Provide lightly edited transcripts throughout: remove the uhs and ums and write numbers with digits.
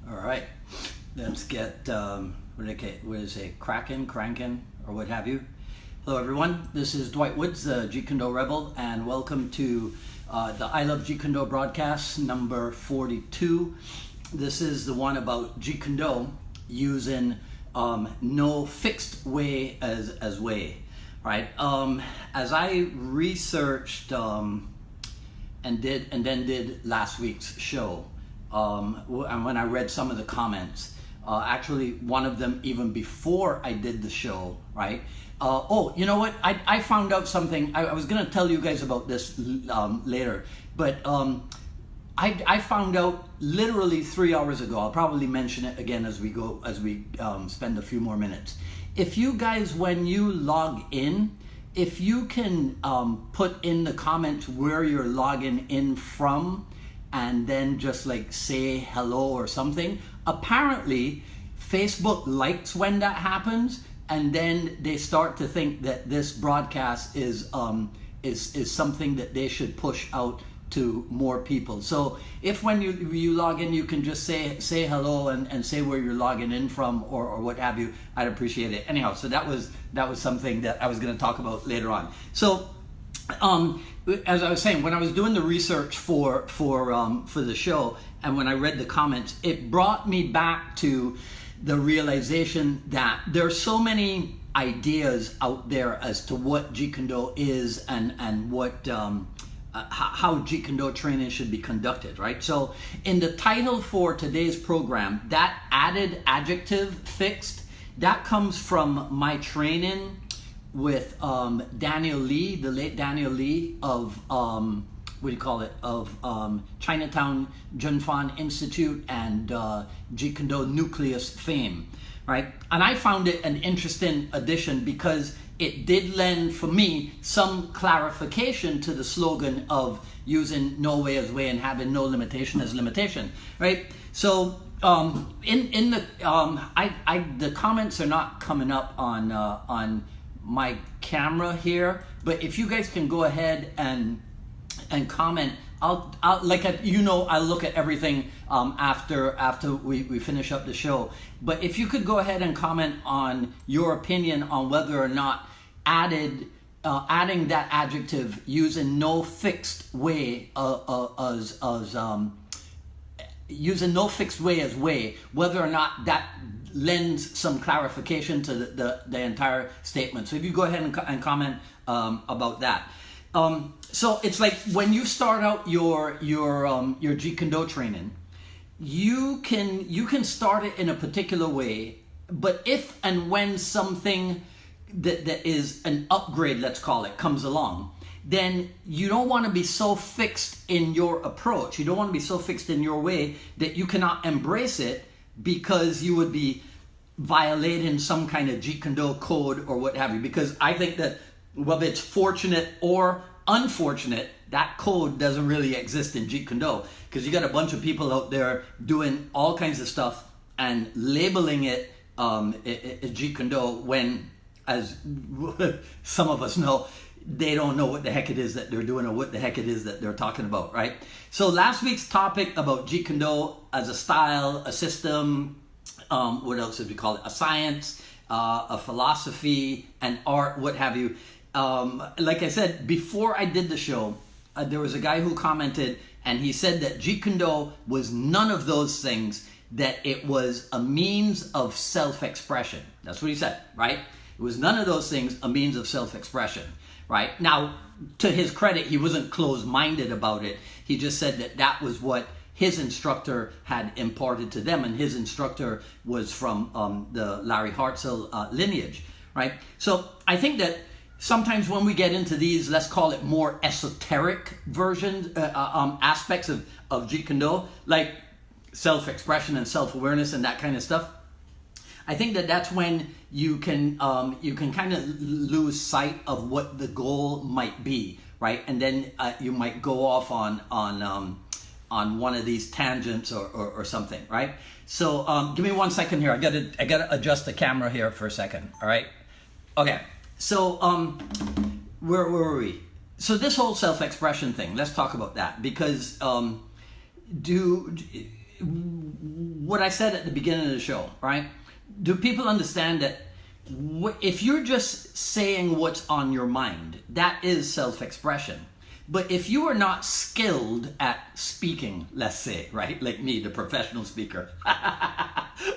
All right, let's get, what do they say, cranking, or what have you. Hello everyone, this is Dwight Woods, the Jeet Kune Rebel, and welcome to the I Love Jeet Kune broadcast number 42. This is the one about Jeet Kune using no fixed way as way, right? As I researched and then did last week's show, and when I read some of the comments, actually one of them even before I did the show, right? Oh, you know what? I found out something. I was going to tell you guys about this later, but I found out literally 3 hours ago. I'll probably mention it again as we go, as we spend a few more minutes. If you guys, when you log in, if you can put in the comments where you're logging in from, and then just like say hello or something. Apparently, Facebook likes when that happens, and then they start to think that this broadcast is something that they should push out to more people. So if when you log in, you can just say hello and say where you're logging in from or what have you, I'd appreciate it. Anyhow, so that was something that I was going to talk about later on. So as I was saying, when I was doing the research for the show, and when I read the comments, it brought me back to the realization that there are so many ideas out there as to what Jeet Kune is and what how Jeet Kune training should be conducted, right? So in the title for today's program, that added adjective fixed, that comes from my training with Daniel Lee, the late Daniel Lee of Chinatown Junfan Institute and Jeet Kune Nucleus fame, right? And I found it an interesting addition because it did lend, for me, some clarification to the slogan of using no way as way and having no limitation as limitation, right? So the comments are not coming up on my camera here, but if you guys can go ahead and comment, I'll I'll look at everything after we finish up the show. But if you could go ahead and comment on your opinion on whether or not adding that adjective using no fixed way using no fixed way as way, whether or not that lends some clarification to the entire statement. So if you go ahead and comment about that. So it's like when you start out your Jeet Kune training, you can start it in a particular way, but if and when something that is an upgrade, let's call it, comes along, then you don't want to be so fixed in your approach. You don't want to be so fixed in your way that you cannot embrace it, because you would be violating some kind of Jeet Kune code or what have you. Because I think that whether it's fortunate or unfortunate, that code doesn't really exist in Jeet Kune, because you got a bunch of people out there doing all kinds of stuff and labeling it Jeet Kune when, as some of us know, they don't know what the heck it is that they're doing or what the heck it is that they're talking about, right? So last week's topic about Jeet Kune as a style, a system, what else did we call it? A science, a philosophy, an art, what have you. Like I said, before I did the show, there was a guy who commented, and he said that Jeet Kune was none of those things, that it was a means of self-expression. That's what he said, right? It was none of those things, a means of self-expression, right? Now, to his credit, he wasn't closed-minded about it. He just said that that was what his instructor had imparted to them, and his instructor was from the Larry Hartzell lineage, right? So I think that sometimes when we get into these, let's call it more esoteric versions, aspects of Jeet Kune, like self-expression and self-awareness and that kind of stuff, I think that that's when you can kind of lose sight of what the goal might be, right? And then you might go off on one of these tangents or something, right? So give me 1 second here. I gotta adjust the camera here for a second. All right. Okay. So where were we? So this whole self-expression thing. Let's talk about that, because what I said at the beginning of the show, right? Do people understand that if you're just saying what's on your mind, that is self-expression. But if you are not skilled at speaking, let's say, right, like me, the professional speaker,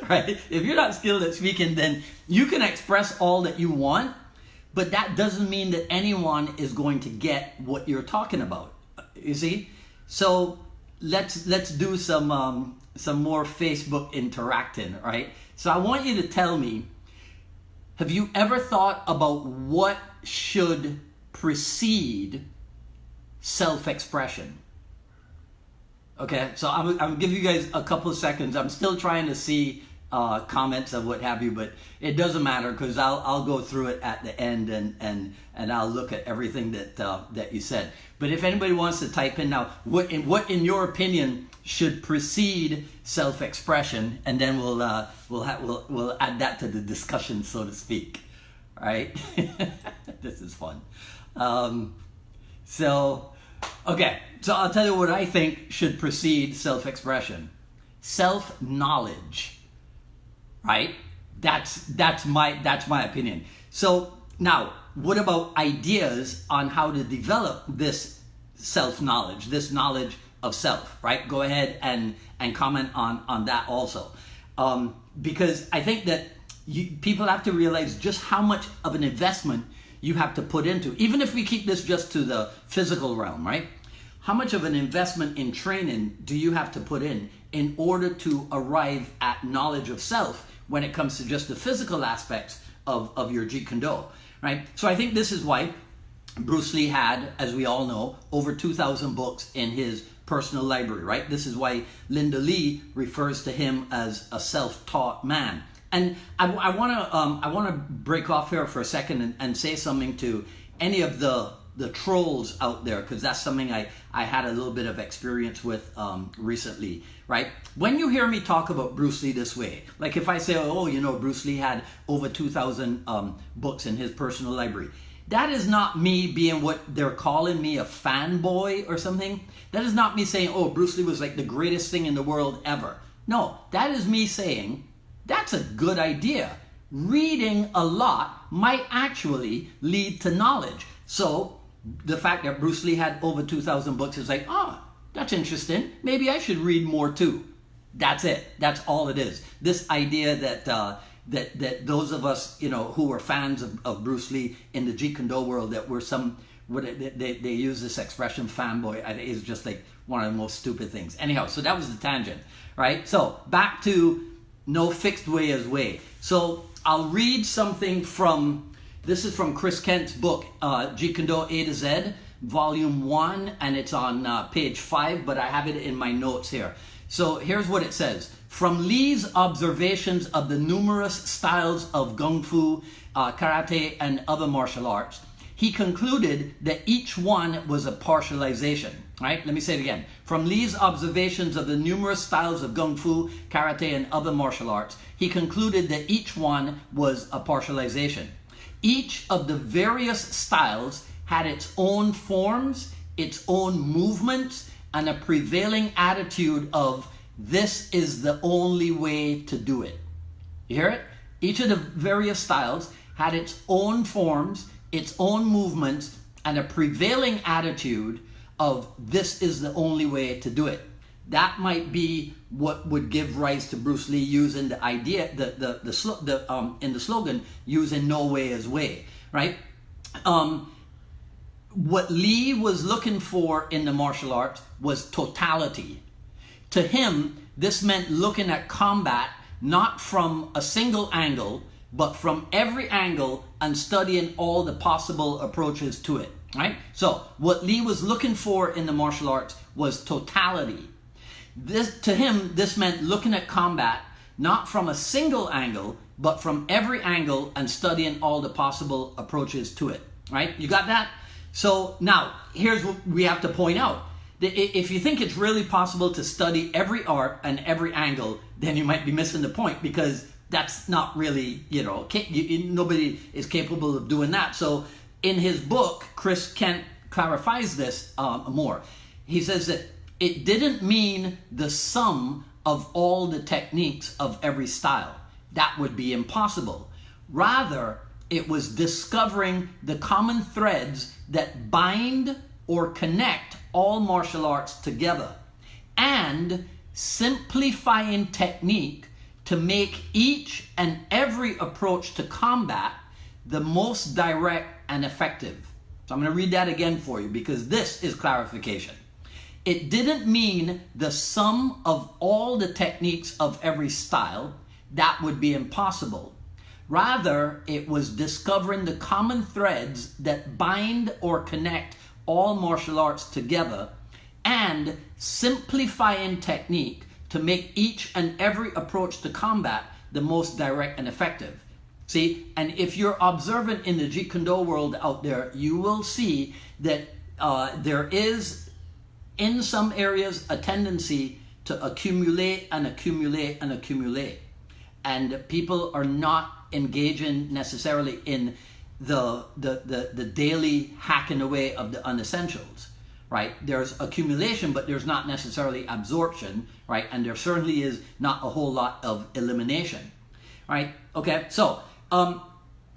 right? If you're not skilled at speaking, then you can express all that you want, but that doesn't mean that anyone is going to get what you're talking about. You see? So let's do some more Facebook interacting, right? So I want you to tell me, have you ever thought about what should precede self-expression? Okay, so I'm give you guys a couple of seconds. I'm still trying to see comments of what have you, but it doesn't matter because I'll go through it at the end and I'll look at everything that you said. But if anybody wants to type in now, what in your opinion should precede self-expression, and then we'll add that to the discussion, so to speak. All right, this is fun. So I'll tell you what I think should precede self-expression. Self-knowledge, right? That's my opinion. So now, what about ideas on how to develop this self-knowledge, this knowledge of self, right? Go ahead and comment on that also. Because I think that people have to realize just how much of an investment you have to put into, even if we keep this just to the physical realm, right? How much of an investment in training do you have to put in order to arrive at knowledge of self when it comes to just the physical aspects of your Jeet Kune, right? So I think this is why Bruce Lee had, as we all know, over 2,000 books in his personal library, right? This is why Linda Lee refers to him as a self-taught man. And I want to break off here for a second and say something to any of the trolls out there, because that's something I had a little bit of experience with recently, right? When you hear me talk about Bruce Lee this way, like if I say, oh, you know, Bruce Lee had over 2,000 books in his personal library, that is not me being what they're calling me, a fanboy or something. That is not me saying, oh, Bruce Lee was like the greatest thing in the world ever. No, that is me saying, that's a good idea. Reading a lot might actually lead to knowledge. So the fact that Bruce Lee had over 2,000 books is like, oh, that's interesting. Maybe I should read more too. That's it. That's all it is. This idea that that those of us, you know, who are fans of Bruce Lee in the Jeet Kune world, that we're they use this expression fanboy, I think is just like one of the most stupid things. Anyhow, so that was the tangent, right? So back to no fixed way is way. So I'll read something from, this is from Chris Kent's book, Jeet Kune A to Z, volume 1, and it's on page 5, but I have it in my notes here. So here's what it says. From Lee's observations of the numerous styles of Kung Fu, Karate, and other martial arts, he concluded that each one was a partialization. Right? Let me say it again. From Lee's observations of the numerous styles of Kung Fu, Karate, and other martial arts, he concluded that each one was a partialization. Each of the various styles had its own forms, its own movements, and a prevailing attitude of, this is the only way to do it. You hear it? Each of the various styles had its own forms, its own movements, and a prevailing attitude of, this is the only way to do it. That might be what would give rise to Bruce Lee using the idea, in the slogan, using no way is way, right? What Lee was looking for in the martial arts was totality. To him, this meant looking at combat not from a single angle, but from every angle and studying all the possible approaches to it, right? So what Lee was looking for in the martial arts was totality. To him, this meant looking at combat not from a single angle, but from every angle and studying all the possible approaches to it, right? You got that? So now, here's what we have to point out. If you think it's really possible to study every art and every angle, then you might be missing the point, because that's not really, nobody is capable of doing that. So in his book, Chris Kent clarifies this more. He says that it didn't mean the sum of all the techniques of every style. That would be impossible. Rather, it was discovering the common threads that bind or connect all martial arts together and simplifying technique to make each and every approach to combat the most direct and effective. So I'm going to read that again for you because this is clarification. It didn't mean the sum of all the techniques of every style. That would be impossible. Rather, it was discovering the common threads that bind or connect all martial arts together and simplifying technique to make each and every approach to combat the most direct and effective. See, and if you're observant in the Jeet Kune world out there, you will see that there is, in some areas, a tendency to accumulate and accumulate and accumulate. And people are not engaging necessarily in the daily hacking away of the unessentials, right? There's accumulation, but there's not necessarily absorption, right? And there certainly is not a whole lot of elimination, right? Okay, so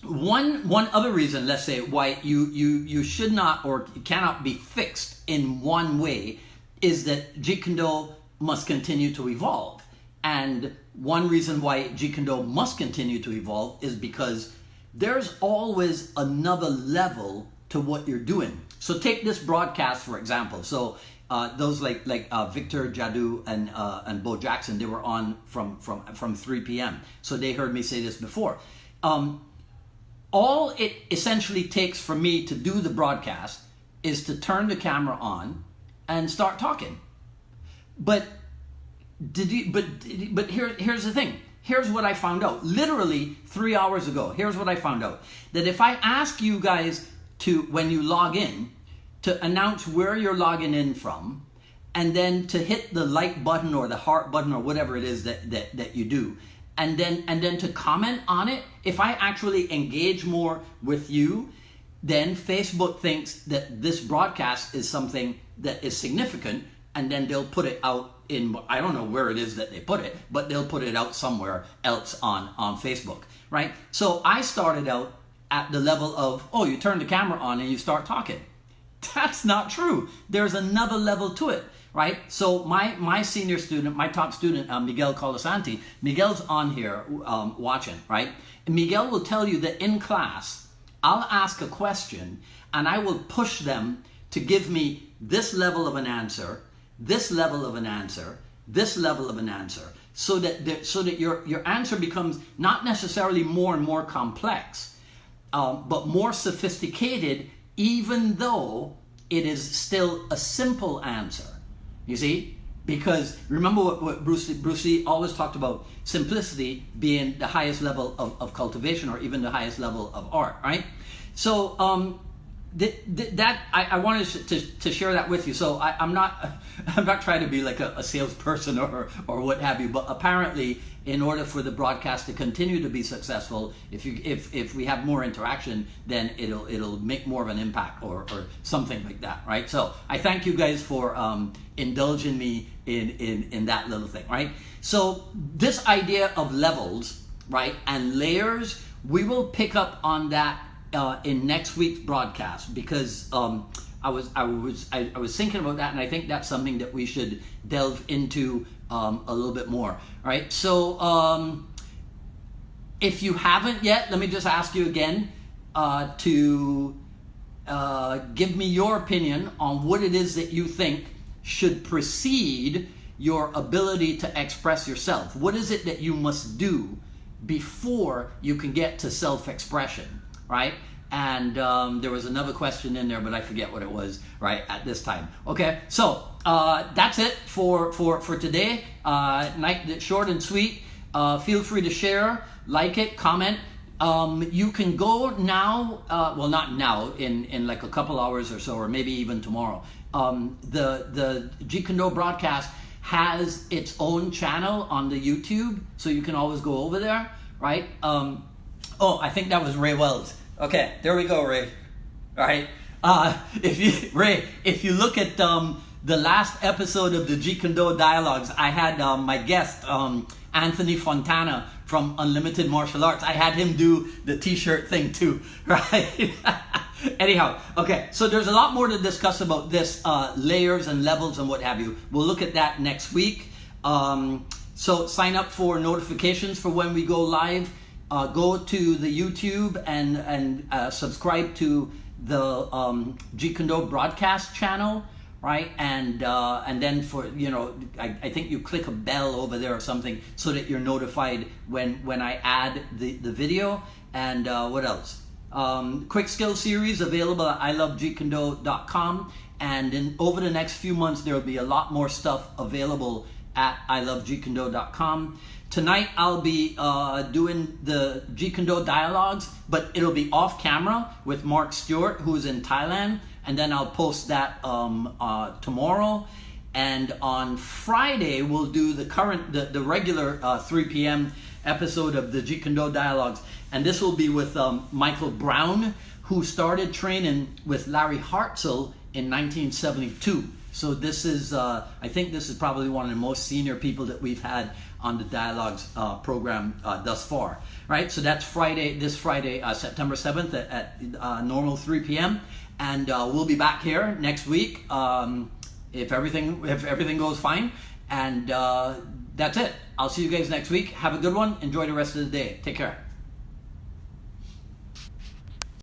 one other reason, let's say, why you should not or cannot be fixed in one way is that Jeet Kune must continue to evolve. And one reason why Jeet Kune must continue to evolve is because there's always another level to what you're doing. So take this broadcast, for example. So those like Victor Jadu and Bo Jackson, they were on from 3 p.m. So they heard me say this before. All it essentially takes for me to do the broadcast is to turn the camera on and start talking. But here's the thing. Here's what I found out. Literally 3 hours ago, here's what I found out. That if I ask you guys to, when you log in, to announce where you're logging in from, and then to hit the like button or the heart button or whatever it is that you do, and then to comment on it, if I actually engage more with you, then Facebook thinks that this broadcast is something that is significant, and then they'll put it out in, I don't know where it is that they put it, but they'll put it out somewhere else on Facebook, right? So I started out at the level of, oh, you turn the camera on and you start talking. That's not true. There's another level to it, right? So my senior student, my top student, Miguel Colasanti, Miguel's on here watching, right? And Miguel will tell you that in class, I'll ask a question and I will push them to give me this level of an answer, this level of an answer, this level of an answer, so that your answer becomes not necessarily more and more complex, but more sophisticated, even though it is still a simple answer. You see? Because remember what Bruce Lee always talked about, simplicity being the highest level of cultivation, or even the highest level of art, right? So that I wanted to share that with you. So I'm not trying to be like a salesperson or what have you, but apparently in order for the broadcast to continue to be successful, if we have more interaction, then it'll make more of an impact or something like that, right? So I thank you guys for indulging me in that little thing, right? So this idea of levels, right, and layers, we will pick up on that in next week's broadcast, because I was thinking about that, and I think that's something that we should delve into a little bit more. Right? So if you haven't yet, let me just ask you again to give me your opinion on what it is that you think should precede your ability to express yourself. What is it that you must do before you can get to self-expression? Right? And there was another question in there, but I forget what it was right at this time. Okay, so that's it for today. Night short and sweet. Feel free to share, like it, comment. You can go now, well, not now, in like a couple hours or so, or maybe even tomorrow. The Jeet Kune broadcast has its own channel on the YouTube, so you can always go over there, right? Oh, I think that was Ray Wells. Okay, there we go, Ray. All right. If you look at the last episode of the Jeet Kune Dialogues, I had my guest, Anthony Fontana from Unlimited Martial Arts. I had him do the t-shirt thing too, right? Anyhow, okay, so there's a lot more to discuss about this, layers and levels and what have you. We'll look at that next week. So sign up for notifications for when we go live. Go to the YouTube and subscribe to the Jeet Kune broadcast channel, right? And then for, you know, I think you click a bell over there or something so that you're notified when I add the video. And what else? Quick skill series available at ilovejeetkune.com, and over the next few months there will be a lot more stuff available at ilovejeetkune.com. Tonight I'll be doing the Jeet Kune dialogues, but it'll be off camera with Mark Stewart, who's in Thailand, and then I'll post that tomorrow. And on Friday we'll do the regular 3 p.m. episode of the Jeet Kune Dialogues, and this will be with Michael Brown, who started training with Larry Hartzell in 1972. So this is, I think this is probably one of the most senior people that we've had on the Dialogues program thus far, right? So that's this Friday, September 7th at normal 3 p.m. And we'll be back here next week if everything goes fine. And that's it. I'll see you guys next week. Have a good one. Enjoy the rest of the day. Take care.